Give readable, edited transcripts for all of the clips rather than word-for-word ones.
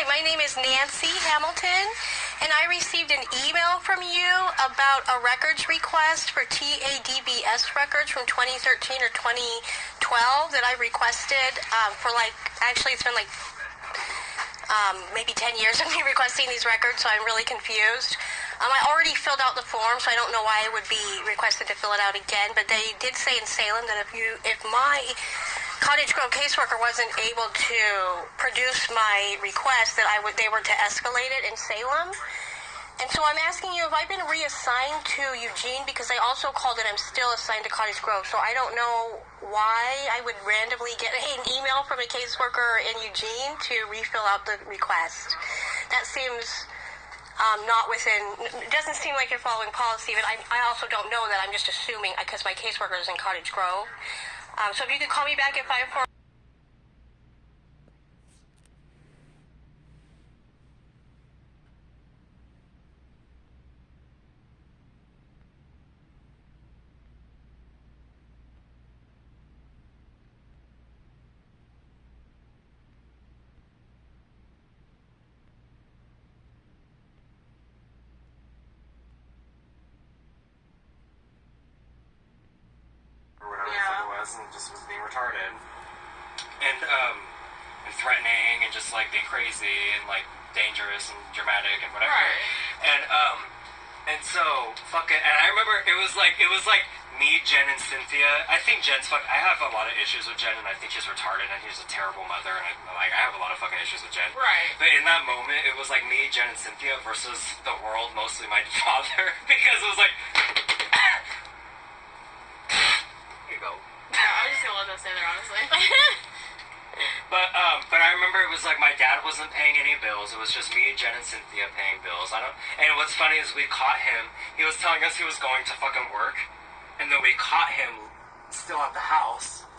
my name is Nancy Hamilton, and I received an email from you about a records request for TADBS records from 2013 or 2012 that I requested for actually it's been maybe 10 years of me requesting these records, so I'm really confused. I already filled out the form, so I don't know why I would be requested to fill it out again, but they did say in Salem that if my Cottage Grove caseworker wasn't able to produce my request, that they were to escalate it in Salem. And so I'm asking you if I've been reassigned to Eugene, because I also called it I'm still assigned to Cottage Grove, so I don't know why I would randomly get an email from a caseworker in Eugene to refill out the request. That seems not within, it doesn't seem like you're following policy, but I also don't know that. I'm just assuming because my caseworker is in Cottage Grove. So if you could call me back at 54. And just was being retarded and threatening and just like being crazy and like dangerous and dramatic and whatever. Right. And so fucking, and I remember it was like me, Jen, and Cynthia. I think Jen's I have a lot of issues with Jen, and I think she's retarded and she's a terrible mother, and I have a lot of fucking issues with Jen. Right. But in that moment, it was like me, Jen, and Cynthia versus the world, mostly my father, because it was like. Here you go. Yeah, I was just gonna let that stay there, honestly. But I remember it was like my dad wasn't paying any bills. It was just me, Jen, and Cynthia paying bills. And what's funny is we caught him. He was telling us he was going to fucking work, and then we caught him still at the house.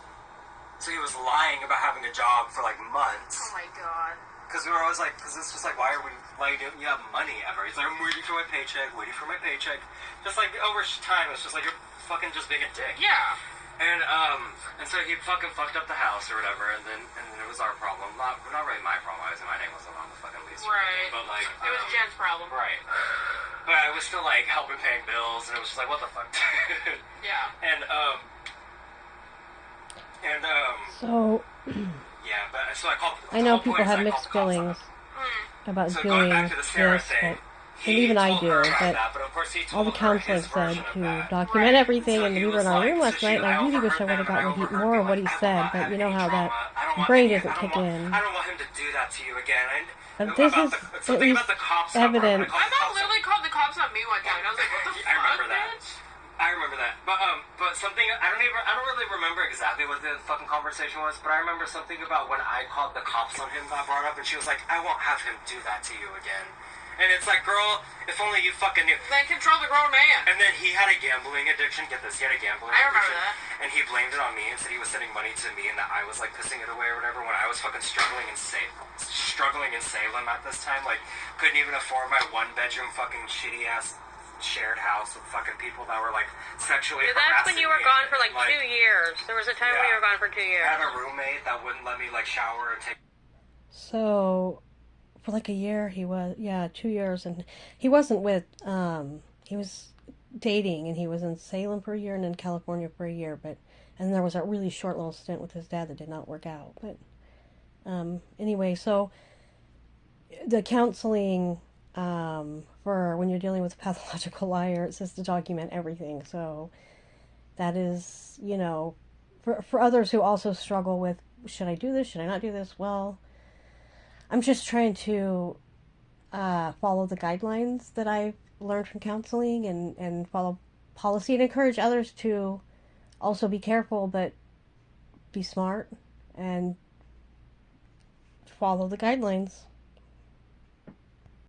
So he was lying about having a job for like months. Oh my god. Because we were always like, because it's just like, why don't you have money ever? He's like, I'm waiting for my paycheck. Just like over time, it's just like you're fucking just being a dick. Yeah. And so he fucking fucked up the house or whatever, and then it was our problem. Not really my problem. My name wasn't on the fucking lease. Right. But like, it was Jen's problem. Right. But I was still like helping paying bills, and it was just like, what the fuck? Yeah. So. Yeah, but so I called. I know people have mixed feelings about doing this, and even I do, but all the counselors said to document everything, and we were in our room last night, and I really wish I would have gotten more of what he said, but you know how that brain doesn't kick in. I don't want him to do that to you again. But this is at least evidence. I thought literally called the cops on me one time, and I was like, what the fuck, I remember that. But something, I don't really remember exactly what the fucking conversation was, but I remember something about when I called the cops on him got brought up, and she was like, I won't have him do that to you again. And it's like, girl, if only you fucking knew. Then control the grown man. And then he had a gambling addiction. Get this, he had a gambling addiction. I remember that. And he blamed it on me and said he was sending money to me and that I was like pissing it away or whatever when I was fucking struggling in Salem at this time. Like, couldn't even afford my one-bedroom fucking shitty-ass shared house with fucking people that were like sexually harassing me. That's when you were gone for like 2 years. There was a time when you were gone for 2 years. I had a roommate that wouldn't let me like shower or take. So, for like a year, 2 years, and he wasn't with, he was dating, and he was in Salem for a year and in California for a year, and there was a really short little stint with his dad that did not work out, but, anyway, so, the counseling, for when you're dealing with a pathological liar, it says to document everything, so, that is, you know, for others who also struggle with, should I do this, should I not do this, well, I'm just trying to follow the guidelines that I've learned from counseling and follow policy and encourage others to also be careful but be smart and follow the guidelines.